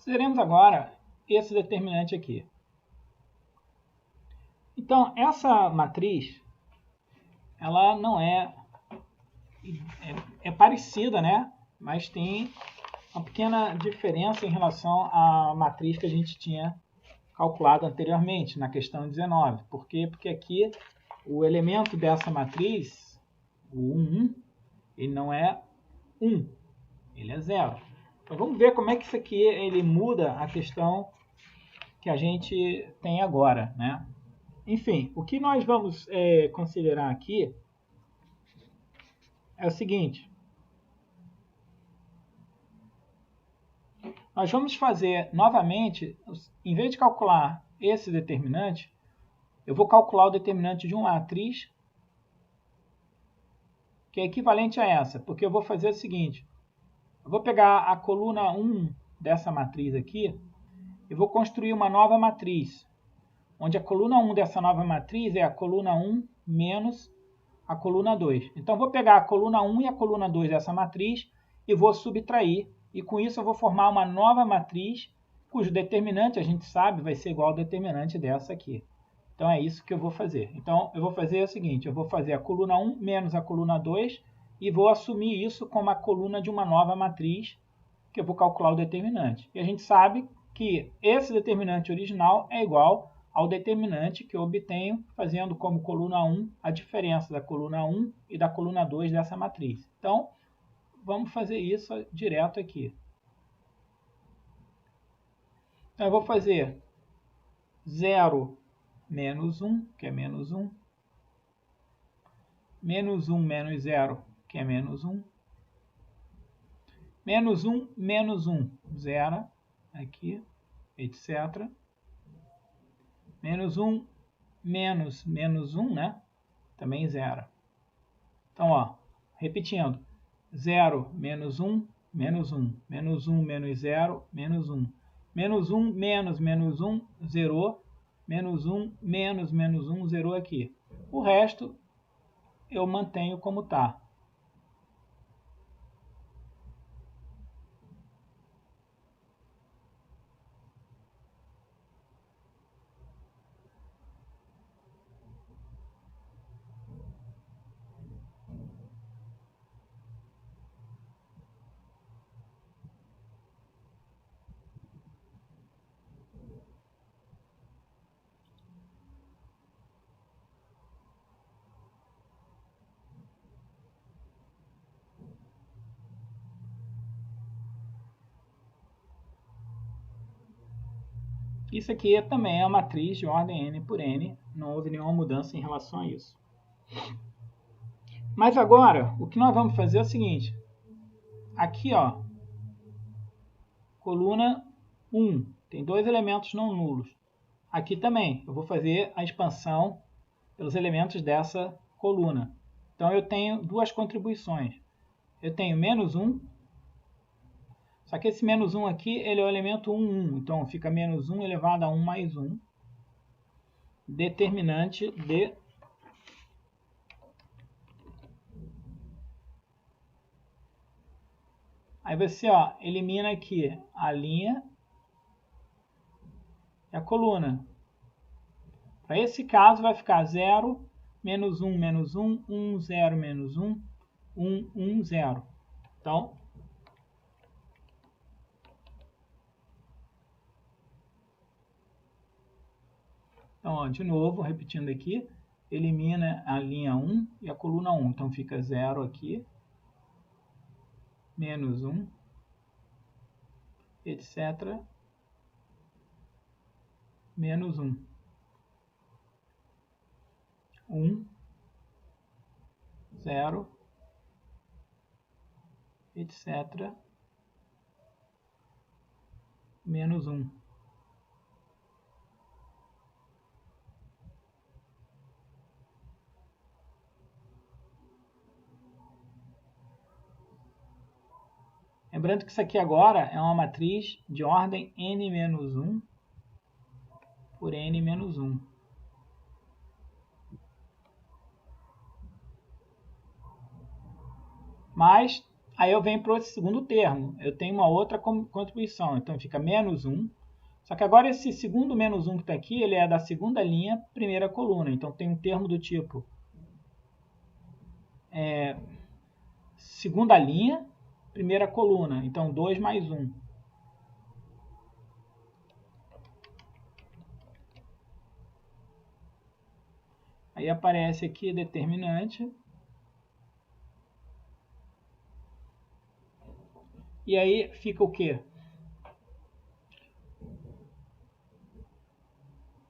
Consideremos agora esse determinante aqui. Então, essa matriz, ela não é parecida, né? Mas tem uma pequena diferença em relação à matriz que a gente tinha calculado anteriormente, na questão 19. Por quê? Porque aqui o elemento dessa matriz, o 1, ele não é 1, ele é 0. Então vamos ver como é que isso aqui ele muda a questão que a gente tem agora, né? Enfim, o que nós vamos considerar aqui é o seguinte. Nós vamos fazer novamente, em vez de calcular esse determinante, eu vou calcular o determinante de uma matriz que é equivalente a essa, porque eu vou fazer o seguinte. Eu vou pegar a coluna 1 dessa matriz aqui e vou construir uma nova matriz, onde a coluna 1 dessa nova matriz é a coluna 1 menos a coluna 2. Então, eu vou pegar a coluna 1 e a coluna 2 dessa matriz e vou subtrair. E com isso eu vou formar uma nova matriz, cujo determinante, a gente sabe, vai ser igual ao determinante dessa aqui. Então, é isso que eu vou fazer. Então, eu vou fazer o seguinte, eu vou fazer a coluna 1 menos a coluna 2 e vou assumir isso como a coluna de uma nova matriz, que eu vou calcular o determinante. E a gente sabe que esse determinante original é igual ao determinante que eu obtenho fazendo como coluna 1 a diferença da coluna 1 e da coluna 2 dessa matriz. Então, vamos fazer isso direto aqui. Então, eu vou fazer 0 menos 1, que é menos 1. Menos 1 menos 0, que é menos 1. Menos 1 menos 1, 0, aqui, etc. Menos 1 menos menos 1, né? Também 0. Então, ó, repetindo. 0 menos 1, menos 1. Menos 1 menos 0, menos 1. Menos 1 menos menos 1, zerou. Menos 1 menos menos 1, zerou aqui. O resto eu mantenho como está. Isso aqui também é uma matriz de ordem n por n, não houve nenhuma mudança em relação a isso. Mas agora, o que nós vamos fazer é o seguinte. Aqui, ó, coluna 1, tem dois elementos não nulos. Aqui também, eu vou fazer a expansão pelos elementos dessa coluna. Então, eu tenho duas contribuições. Eu tenho menos 1, só que esse menos 1 aqui, ele é o elemento 1, 1. Então, fica menos 1 elevado a 1 mais 1. Determinante de... Aí você ó, elimina aqui a linha e a coluna. Para esse caso, vai ficar 0, menos 1, menos 1, 1, 0, menos 1, 1, 1, 0. Então, ó, de novo, repetindo aqui, elimina a linha 1 e a coluna 1. Então, fica 0 aqui, menos 1, etc., menos 1. 1, 0, etc., menos 1. Lembrando que isso aqui agora é uma matriz de ordem n-1 por n-1. Mas Aí eu venho para o segundo termo. Eu tenho uma outra contribuição. Então fica menos 1. Só que agora esse segundo menos 1 que está aqui, ele é da segunda linha, primeira coluna. Então tem um termo do tipo segunda linha, primeira coluna. Então 2 mais 1. Aí aparece aqui determinante. E aí fica o quê?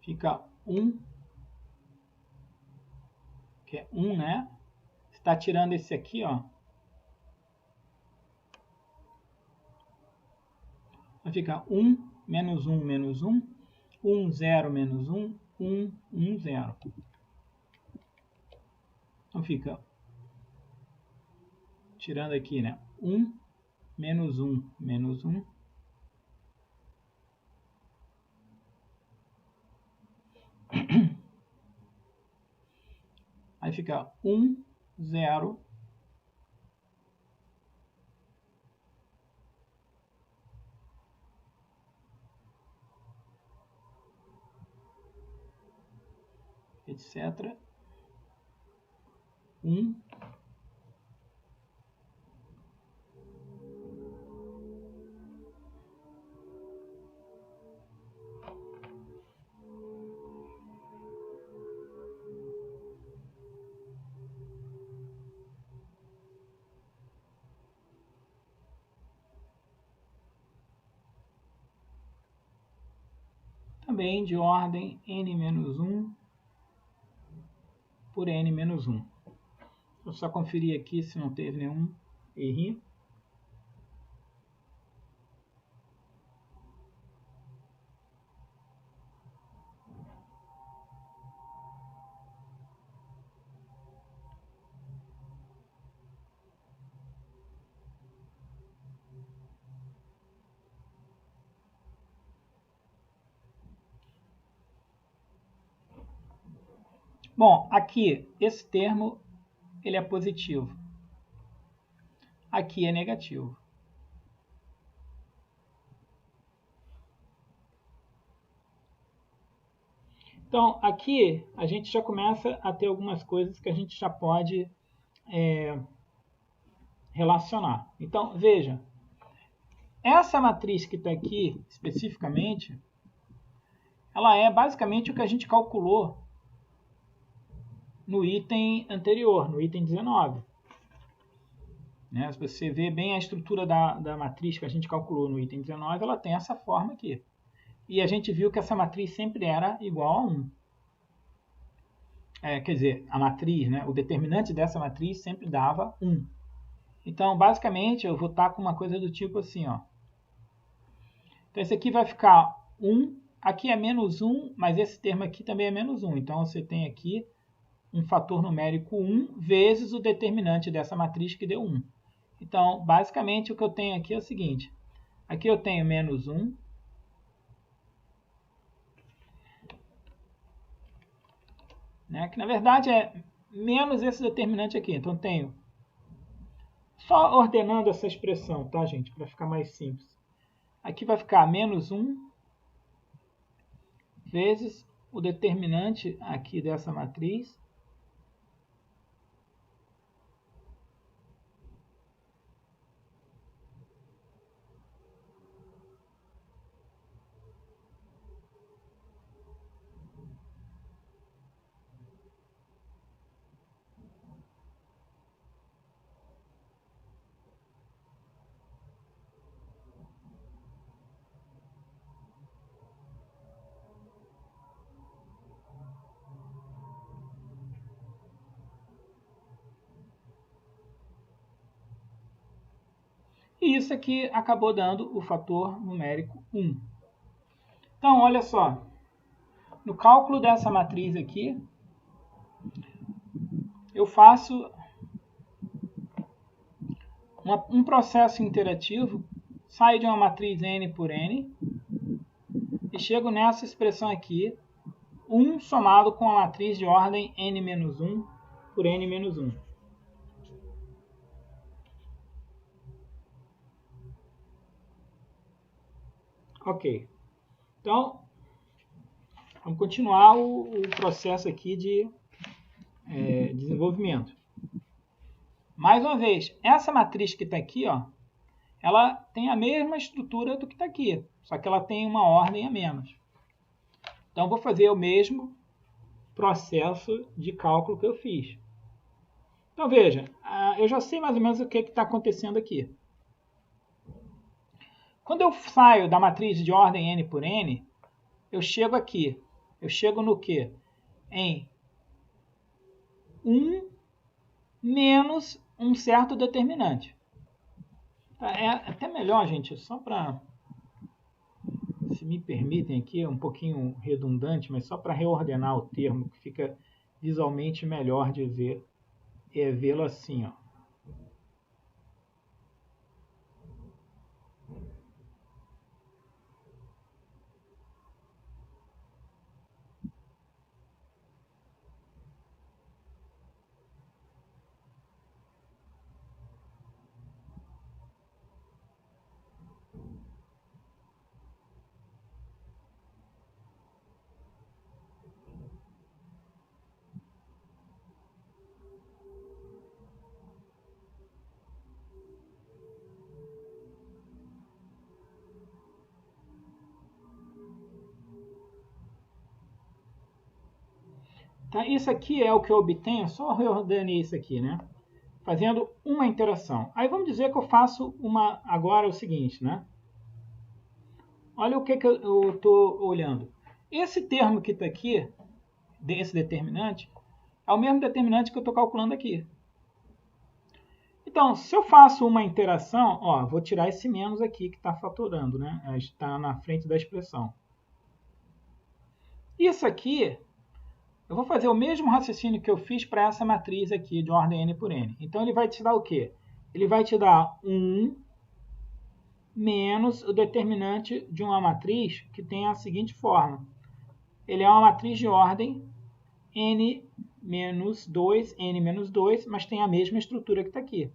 Fica 1, que é 1, né? Você está tirando esse aqui, ó. Vai ficar 1, menos 1, menos 1. 1, 0, menos 1. 1, 1, 0. Então fica, tirando aqui, né? 1, menos 1, menos 1. Aí fica 1, 0. Etc. 1. Também de ordem n-1 por n-1. Vou só conferir aqui se não teve nenhum erro. Bom, aqui, esse termo, ele é positivo. Aqui é negativo. Então, aqui a gente já começa a ter algumas coisas que a gente já pode relacionar. Então, veja, essa matriz que está aqui, especificamente, ela é basicamente o que a gente calculou no item anterior, no item 19. Né? Se você vê bem a estrutura da matriz que a gente calculou no item 19, ela tem essa forma aqui. E a gente viu que essa matriz sempre era igual a 1. Quer dizer, a matriz, né? O determinante dessa matriz sempre dava 1. Então, basicamente, eu vou estar com uma coisa do tipo assim, ó. Então, esse aqui vai ficar 1. Aqui é menos 1, mas esse termo aqui também é menos 1. Então, você tem aqui um fator numérico 1 vezes o determinante dessa matriz que deu 1. Então, basicamente, o que eu tenho aqui é o seguinte. Aqui eu tenho menos 1. Né, que, na verdade, é menos esse determinante aqui. Então, tenho... Só ordenando essa expressão, tá, gente? Para ficar mais simples. Aqui vai ficar menos 1 vezes o determinante aqui dessa matriz. E isso aqui acabou dando o fator numérico 1. Então, olha só. No cálculo dessa matriz aqui, eu faço um processo interativo, saio de uma matriz n por n e chego nessa expressão aqui, 1 somado com a matriz de ordem n-1 por n-1. Ok. Então, vamos continuar o processo aqui de desenvolvimento. Mais uma vez, essa matriz que está aqui, ó, ela tem a mesma estrutura do que está aqui, só que ela tem uma ordem a menos. Então, vou fazer o mesmo processo de cálculo que eu fiz. Então, veja, eu já sei mais ou menos o que está acontecendo aqui. Quando eu saio da matriz de ordem n por n, eu chego aqui. Eu chego no quê? Em 1 menos um certo determinante. É até melhor, gente, só para, se me permitem aqui, é um pouquinho redundante, mas só para reordenar o termo, que fica visualmente melhor de ver, é vê-lo assim, ó. Tá, isso aqui é o que eu obtenho, só reordenei isso aqui, né? Fazendo uma interação. Aí vamos dizer que eu faço agora o seguinte, né? Olha o que eu estou olhando. Esse termo que está aqui, desse determinante, é o mesmo determinante que eu estou calculando aqui. Então, se eu faço uma interação, ó, vou tirar esse menos aqui que está fatorando, né? Está na frente da expressão. Isso aqui, eu vou fazer o mesmo raciocínio que eu fiz para essa matriz aqui de ordem n por n. Então, ele vai te dar o quê? Ele vai te dar 1 menos o determinante de uma matriz que tem a seguinte forma. Ele é uma matriz de ordem n menos 2, mas tem a mesma estrutura que está aqui.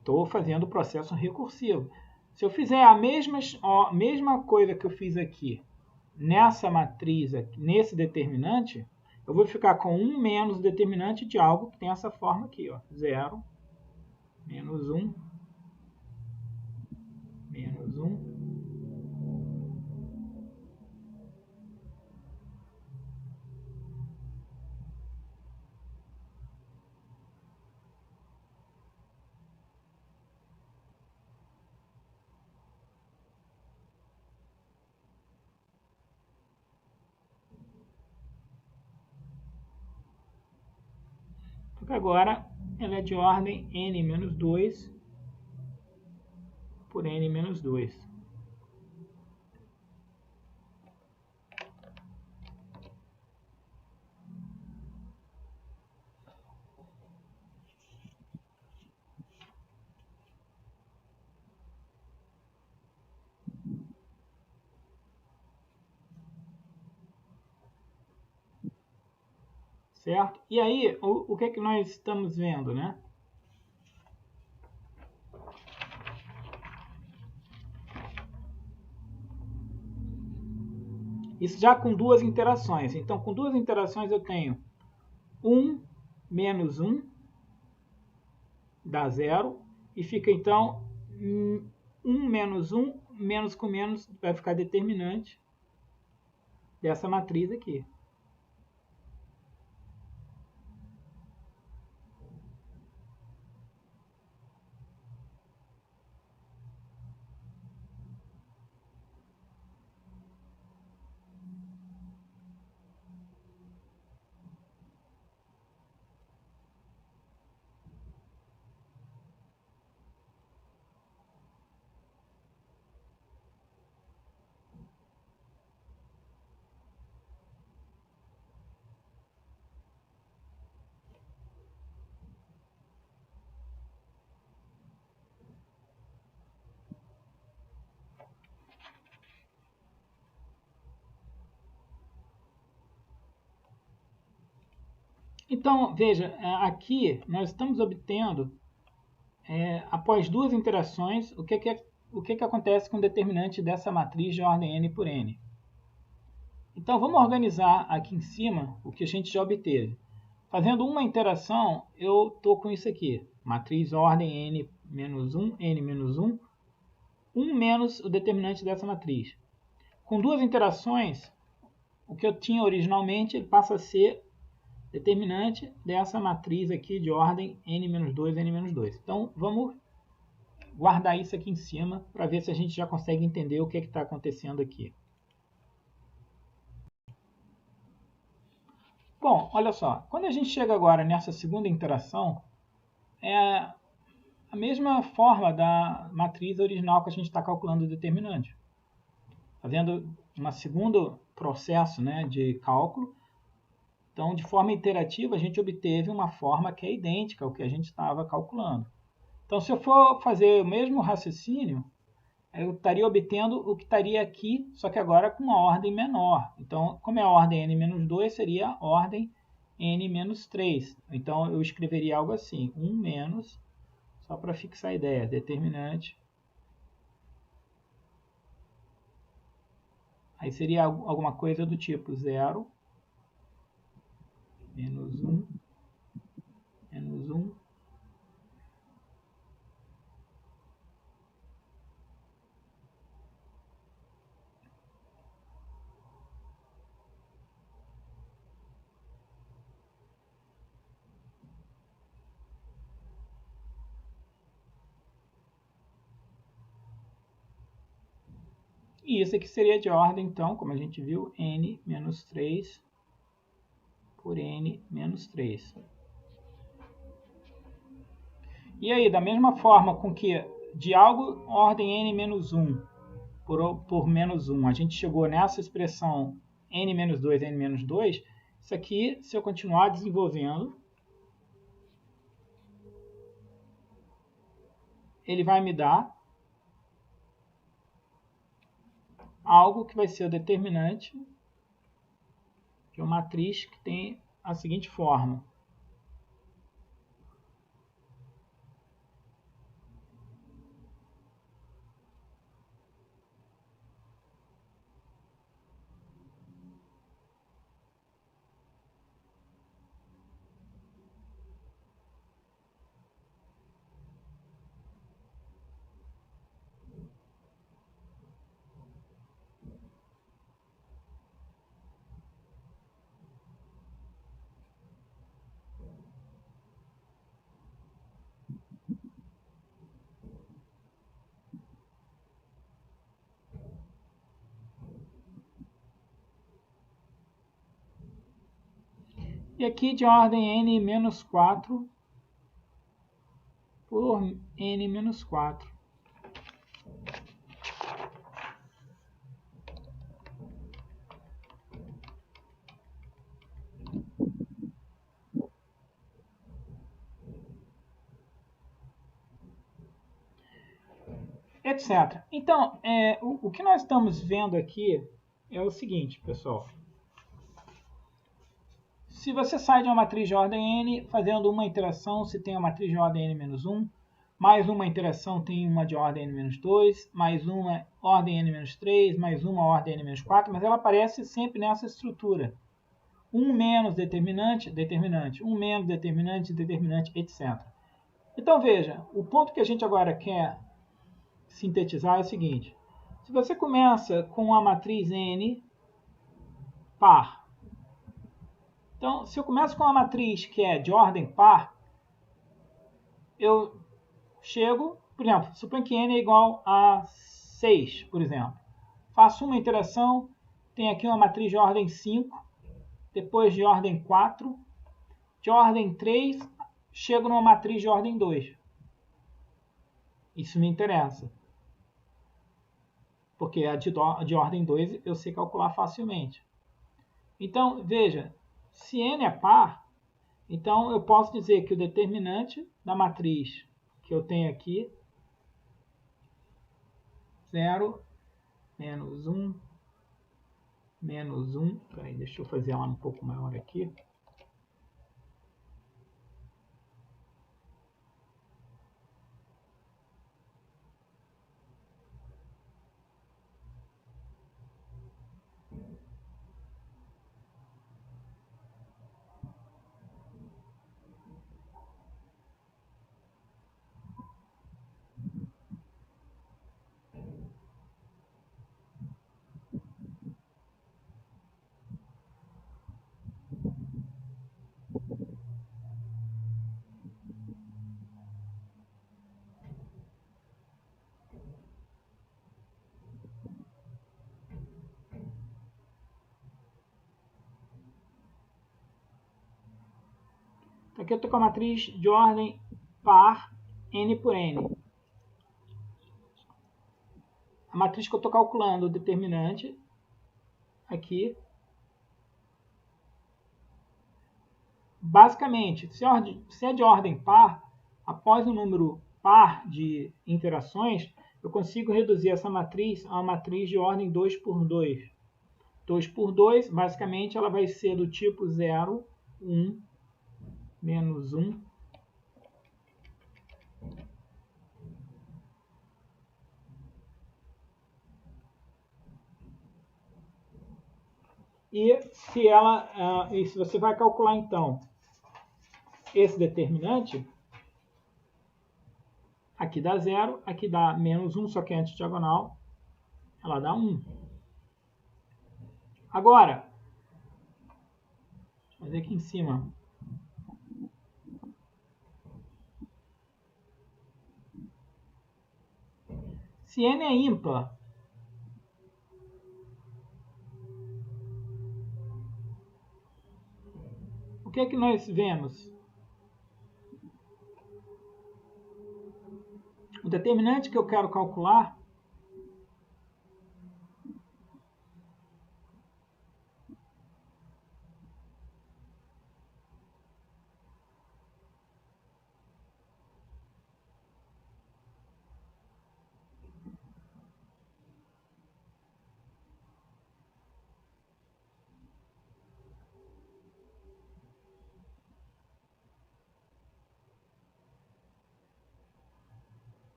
Estou fazendo o processo recursivo. Se eu fizer a mesma coisa que eu fiz aqui, nessa matriz, aqui, nesse determinante, eu vou ficar com 1 menos o determinante de algo que tem essa forma aqui, ó, 0, menos 1, menos 1. Porque agora ela é de ordem n menos 2 por n menos 2. Certo? E aí, o que é que nós estamos vendo, né? Isso já com duas interações. Então, com duas interações eu tenho 1 menos 1 dá 0. E fica, então, 1 menos 1, menos com menos vai ficar determinante dessa matriz aqui. Então, veja, aqui nós estamos obtendo, após duas interações, o que o que acontece com o determinante dessa matriz de ordem n por n. Então, vamos organizar aqui em cima o que a gente já obteve. Fazendo uma interação, eu estou com isso aqui. Matriz ordem n menos 1, 1 menos o determinante dessa matriz. Com duas interações, o que eu tinha originalmente ele passa a ser determinante dessa matriz aqui de ordem n-2, n-2. Então, vamos guardar isso aqui em cima para ver se a gente já consegue entender o que está acontecendo aqui. Bom, olha só, quando a gente chega agora nessa segunda interação, é a mesma forma da matriz original que a gente está calculando o determinante. Fazendo um segundo processo, né, de cálculo. Então, de forma iterativa, a gente obteve uma forma que é idêntica ao que a gente estava calculando. Então, se eu for fazer o mesmo raciocínio, eu estaria obtendo o que estaria aqui, só que agora com uma ordem menor. Então, como é a ordem n-2, seria a ordem n-3. Então, eu escreveria algo assim, 1 menos, só para fixar a ideia, determinante. Aí seria alguma coisa do tipo 0, menos 1, menos 1. E isso aqui seria de ordem, então, como a gente viu, n-3 por n-3. E aí, da mesma forma com que de algo ordem n-1 por menos 1, a gente chegou nessa expressão n-2, n-2, isso aqui, se eu continuar desenvolvendo, ele vai me dar algo que vai ser o determinante de uma matriz que tem a seguinte forma. E aqui de ordem n-4 por n-4. Etc. Então, o que nós estamos vendo aqui é o seguinte, pessoal. Se você sai de uma matriz de ordem n, fazendo uma interação, você tem a matriz de ordem n-1, mais uma interação tem uma de ordem n-2, mais uma ordem n-3, mais uma ordem n-4, mas ela aparece sempre nessa estrutura. 1 menos determinante, determinante, 1 menos determinante, determinante, etc. Então, veja, o ponto que a gente agora quer sintetizar é o seguinte. Se você começa com a matriz n par, então, se eu começo com uma matriz que é de ordem par, eu chego, por exemplo, suponho que n é igual a 6, por exemplo. Faço uma interação, tenho aqui uma matriz de ordem 5, depois de ordem 4, de ordem 3, chego numa matriz de ordem 2. Isso me interessa. Porque a de ordem 2 eu sei calcular facilmente. Então, veja, se n é par, então eu posso dizer que o determinante da matriz que eu tenho aqui, 0, menos 1, menos 1, peraí, deixa eu fazer ela um pouco maior aqui. Aqui eu estou com a matriz de ordem par n por n. A matriz que eu estou calculando, o determinante, aqui, basicamente, se é de ordem par, após o número par de interações, eu consigo reduzir essa matriz a uma matriz de ordem 2 por 2. 2 por 2, basicamente, ela vai ser do tipo 0, 1, menos 1. E se você vai calcular, então, esse determinante, aqui dá 0, aqui dá menos 1, só que antes diagonal, ela dá 1. Agora, deixa eu fazer aqui em cima. Se n é ímpar, o que é que nós vemos? O determinante que eu quero calcular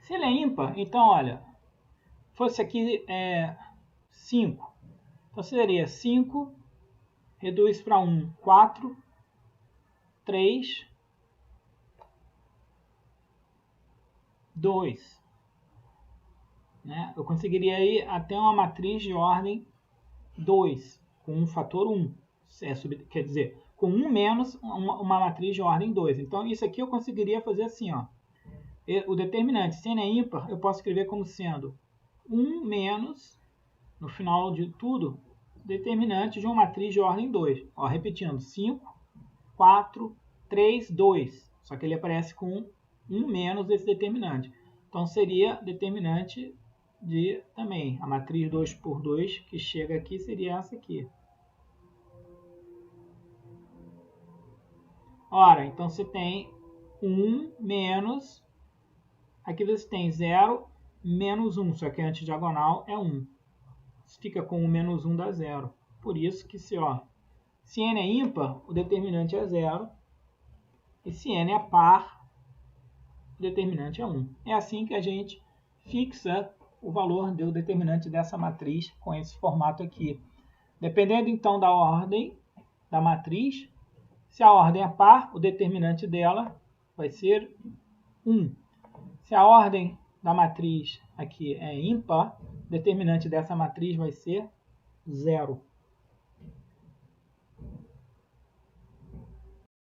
se ele é ímpar, então, olha, fosse aqui 5. Então, seria 5, reduz para 1, 4, 3, 2. Né? Eu conseguiria ir até uma matriz de ordem 2, com um fator 1. Quer dizer, com 1 menos uma matriz de ordem 2. Então, isso aqui eu conseguiria fazer assim, ó. O determinante, se n é ímpar, eu posso escrever como sendo 1 menos, no final de tudo, determinante de uma matriz de ordem 2. Ó, repetindo, 5, 4, 3, 2. Só que ele aparece com 1 menos esse determinante. Então, seria determinante de, também, a matriz 2 por 2, que chega aqui, seria essa aqui. Ora, então você tem 1 menos, aqui você tem 0 menos 1, só que a antidiagonal é 1. Isso fica com 1 menos 1 dá 0. Por isso que se n é ímpar, o determinante é 0. E se n é par, o determinante é 1. É assim que a gente fixa o valor do determinante dessa matriz com esse formato aqui. Dependendo então da ordem da matriz, se a ordem é par, o determinante dela vai ser 1. Se a ordem da matriz aqui é ímpar, o determinante dessa matriz vai ser 0.